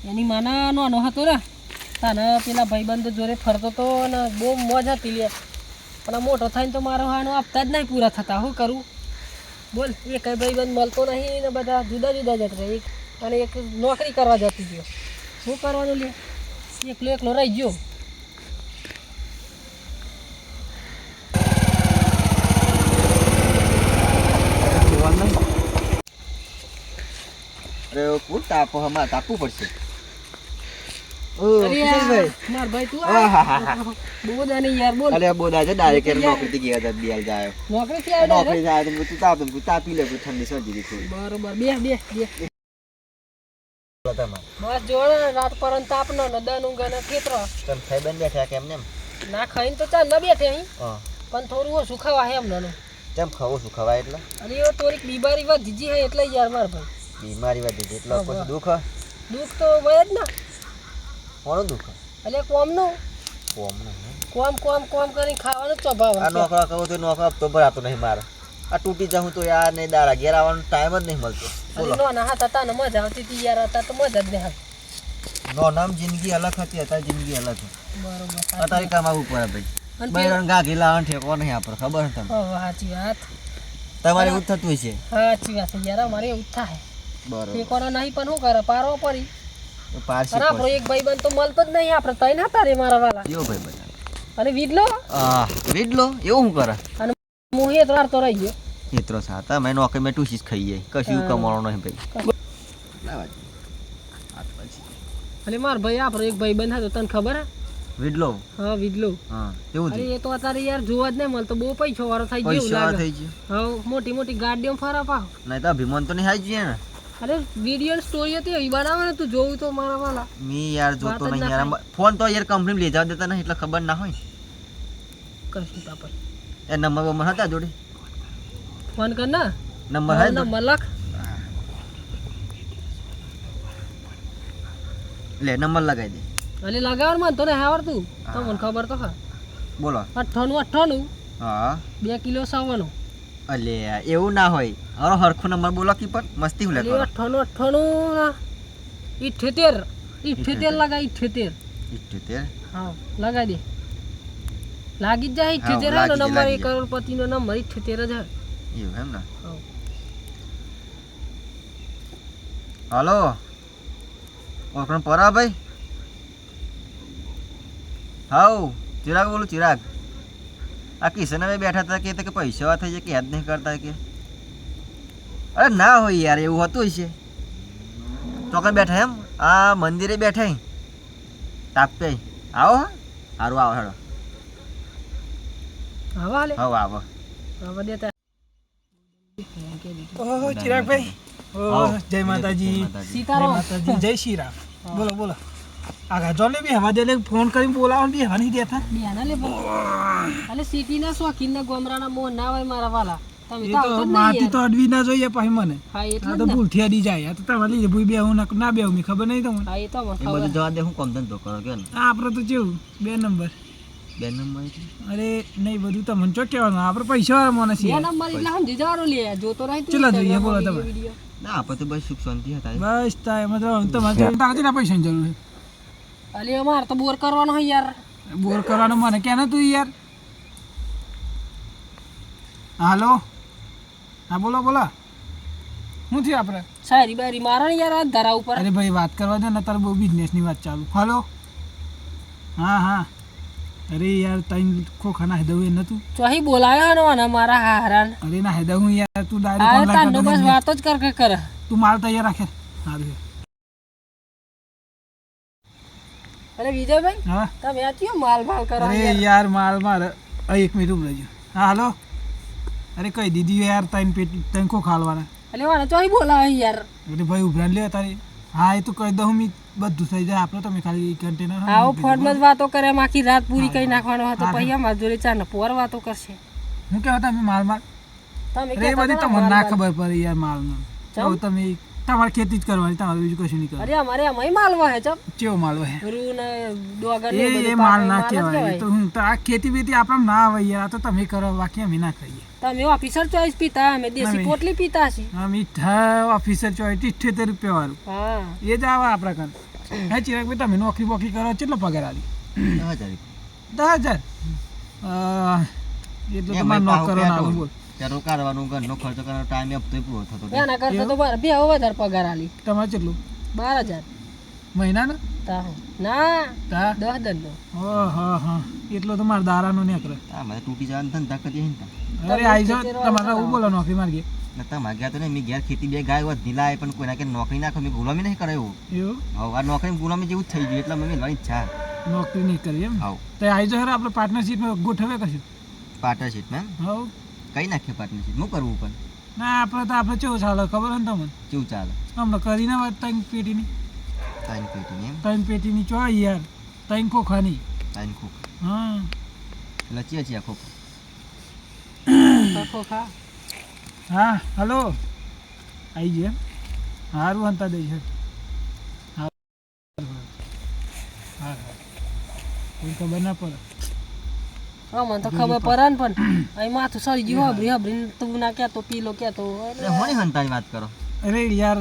એની માના નાનો હતો ને તાને પેલા ભાઈબંધ જોડે ફરતો તો ને બહુ મોજ હતી લે પણ મોટો થઈને તો મારો હાનો આપતા જ નહીં પૂરા થતા શું કરું બોલ એ કઈ ભાઈબંધ મળતો નહીં ને બધા જુદા જુદા જતા રહે અને એક નોકરી કરવા જતી ગયો શું કરવાનું લે એકલો એકલો રહી ગયો અરે કુલ તાપો હમણાં તાપવું પડશે માર ભાઈ તું બોદા નહીં યાર બોલ અરે બોદા છે ડાયરેક્ટ નોકરી ગયા હતા બિયાલ જાય નોકરી થી આવ્યો નોકરી જાય તો તું તાપી લે ઠંડી સર્જી દીધી બરોબર બે બસ જોડે રાત પર તાપ નો ને દનું ગને ખેતરો તમ ખાઈ બન બેઠા કેમ ને ના ખાઈને તો ચાલ ન બેઠે અહીં પણ થોડું ઓછું ખવા હે એમ નાનું કેમ ખાવું શું ખવાય એટલે અરે એ થોડીક બીમારી વધી જી હે એટલે યાર માર ભાઈ બીમારી વધી ગઈ એટલે પછી દુખ તો વય જ ને કોનું દુખ એટલે કોમનું કોમ કરીને ખાવાનું સ્વભાવ આ નોકરા કહું તો નોકરા તો ભરાતો નહીં મારે આ તૂટી જાઉં તો યાર નહીં દાડા ઘેર આવવાનો ટાઈમ જ નહીં મળતો નાના હતા તાને મજા આવતી હતી યાર હતા તો મજા જ નહીં નો નામ જિંદગી અલગ હતી અત્યારે જિંદગી અલગ છે બરોબર અત્યારે કમાવું પડે ભાઈ બૈરણ ગાઘી લાવવાનું ઠેકો નહીં આપણે ખબર છે તમને સાચી વાત તમારે એવું થતું હોય છે સાચી વાત યાર અમારે એવું થાય બરોબર ઠેકોનો નહીં પણ શું કરે પારો પડી પારસી અને આપણો એક ભાઈબંધ તો મળતો જ નહીં આપણે તઈ હતા રે મારા વાલા કેવો ભાઈ બધા અને વીડલો વીડલો એવું શું કરે અને મોહિત વાર તો રહી ગયો ચિત્રો સાતા મેં નોકરી મેં ટુશી જ ખાઈ જાય કશું કમાવાનો નહીં ભાઈ અને માર ભાઈ આપણો એક ભાઈબંધ હતો તને ખબર હે વીડલો હા વીડલો હા કેવું અરે એ તો અત્યારે યાર જોવા જ નહીં મળતો બહુ પૈસો વાળો થઈ ગયો પૈસા થઈ ગયો હા મોટી મોટી ગાડીઓ ફરા પાવ નહીં તો અભિમાન તો નહીં હાઈ જઈએ ને અરે વિડીયો સ્ટોરી હતી એ બનાવે ને તું જોવું તો મારા વાલા મી યાર જોતો નહીં યાર ફોન તો યાર કંપની લઈ જવા દેતા નહીં એટલે ખબર ના હોય કશું તા પર એ નંબર હતા જોડે ફોન કર ના નંબર હે નંબર લખ લે નંબર લગાવી દે અલે લગાવવાનું મન તો ને આવડતું તો મને ખબર તો ખા બોલો 98 હા 2 કિલો સાવનું અલે એવું ના હોય હરો હરખો નંબર બોલો કી પણ મસ્તી હું લેતો 98 78 લગાઈ 78 હા લગાઈ દે લાગી જ જાય 78 નો નંબર 1 કરોડપતિ નો નંબર 78 જ એવું એમ ને હાલો ઓકણ પરા ભાઈ હાઉ ચિરાગ બોલું ચિરાગ આ કિશન હવે બેઠા હતા કે પૈસા થઈ જાય કે યાદ નહીં કરતા કે અરે ના હોય યાર એવું હતું છે ચોકન બેઠા એમ આ મંદિરે બેઠા તાપતે આવો હા સારું આવો હેડો આવા લે આવો આવો આવા દેતા ઓહો ચિરાગભાઈ ઓહ જય માતાજી સીતારામ માતાજી જય શ્રી રામ બોલો બોલો આગા જોને બી હવા દે ફોન કરીને બોલાવો બી હવા નહીં દેતા બેના લે અલે સિટી ના શોખીન ના ગોમરાના મોહ ના હોય મારા વાલા તમે એ તો તો માટી તો અડવી ના જોઈએ પછી મને હા એટલે આ તો ભૂલથી અડી જાય આ તો તમારે લીધે ભૂઈ બેહું ના બેહું મી ખબર નહીં તમને હા એ તો મને એ ખબર બધું જવા દે હું કોમ ધંધો કરો કે ને આ આપણે તો કેવું 2 નંબર 2 નંબર અરે નહીં બધું તમને ચો કહેવાનું આપણે પૈસા વાળા મને બે છીએ નંબર એટલે સમજી જવાનું લે જોતો રહી ચલા જોઈએ બોલો તમે ના આપણે તો બસ સુખ શાંતિ હતા બસ તા એમાં તો તમારે તાકતીના પૈસાની જરૂર છે અલે અમાર તો બોર કરવાનો હોય યાર બોર કરવાનું મને કે ને તું યાર હાલો હા બોલો બોલો શું થયું આપણે સારી બારી મારો ને યાર આ ધરા ઉપર અરે ભાઈ વાત કરવા દે ને તારે બહુ બિઝનેસની વાત ચાલુ હાલો હા હા અરે યાર તાઈ ખોખાના હેદવ એ નતું ચોહી બોલાયો ને અને મારા હારાન અરે ના હેદવ હું યાર તું આ ડાયરેક્ટ તાનો બસ ઓનલાઈન વાતો જ કરે તું માલ તૈયાર રાખે સારું અરે વિજયભાઈ હા તમે આ ચિયો માલ કરો અરે યાર માલ માર 1 મિનિટ ઉભી રહેજો હા હાલો અરે કઈ દીધી યાર તાઈ ખો ખાલવાના અલે વાળા ચોહી બોલાયો યાર અરે ભાઈ ઉભરાન લે તારી હા એ તો કહી દઉં મી બધું થઈ જાય આપણે તમે ખાલી કન્ટેનર આવો ફોનમાં જ વાતો કરે એમ આખી રાત પૂરી કરી નાખવાનો હતો પછી અમારા જોડે ચાર ને પોર વાતો કરશે હું કહેવા તમે માલ તમે અરે એ બધી તમને ના ખબર પડે યાર માલનો તો તમે તમારે ખેતી જ કરવાની તમારે બીજું કશું નહીં કરવાનું અરે અમારે એમાંય માલ વાહે ચમ કેવો માલ હોય રૂ ને ડોગર ને એ બધું માલ પાક ના માલ જ કહેવાય તો હું તો આ ખેતી બેતી આપણે ના આવે યાર આ તો તમે કરો બાકી અમે ના ખાઈએ તમે ઓફિસર ચોઈસ પીતા અમે દેશી અમે. પોટલી પીતા છીએ મીઠા ઓફિસર 78 રૂપિયા વાળું હા એ જ આવે આપણા કાન હે ચિરાગભાઈ તમે નોકરી બોકરી કરો કેટલો પગાર આલી 10,000 10,000 એટલું તમારે નોક કરો ના આલું બોલ ત્યાં રોકાવાનું ઘરનો ખર્ચો કરવાનો ટાઈમ આપતો પૂરો થતો નથી. એના કરતા તો મારે 2,000 પગાર આલી તમારે કેટલું 12,000 મહિનાનો તા ના તા 10 દનનો હા હા એટલો તો મારા દારાનો નીકળે હા મારે તૂટી જવાનું ધંધા કરીએ ને અરે આવી જાઓ તમારે હું બોલો નોકરી મારી ને તમારે ગયા તો નહીં મેં ઘેર ખેતી 2 ગાય વધી લાય પણ કોઈના કે નોકરી નાખો મેં ગુલામી નહીં કરે એવું એવું હવે આ નોકરી ગુલામી જેવું જ થઈ ગયું એટલે મેં મેળવાની ઈચ્છા નોકરી નહીં કરી એમ હાવ તો આવી જાઓ આપણે પાર્ટનરશીપમાં ગોઠવે કશું પાર્ટનરશીપ મેમ હવ કઈ નાખીએ પાર્ટનરશીપ હું કરવું પણ ના આપણે કેવું ચાલે ખબર હોય ને તમને કેવું ચાલે હમણાં કરીને વાત 3 પેટીની તાઈન પેટીની એમ 3 પેટીની ચો યાર 3 ખોખાની તાઈન ખોખ હા એટલે ચિયા ખોખ ખોખા હા હલો આવી ગયો એમ સારું અંતા દઈ છે હા હા કોઈ ખબર ના પડે હા મને તો ખબર પડે ને પણ અહીં માથું સરી ગયું હબરી તું ના કહેતો પીલો કહેતો એટલે હોની હંતાની વાત કરો અરે યાર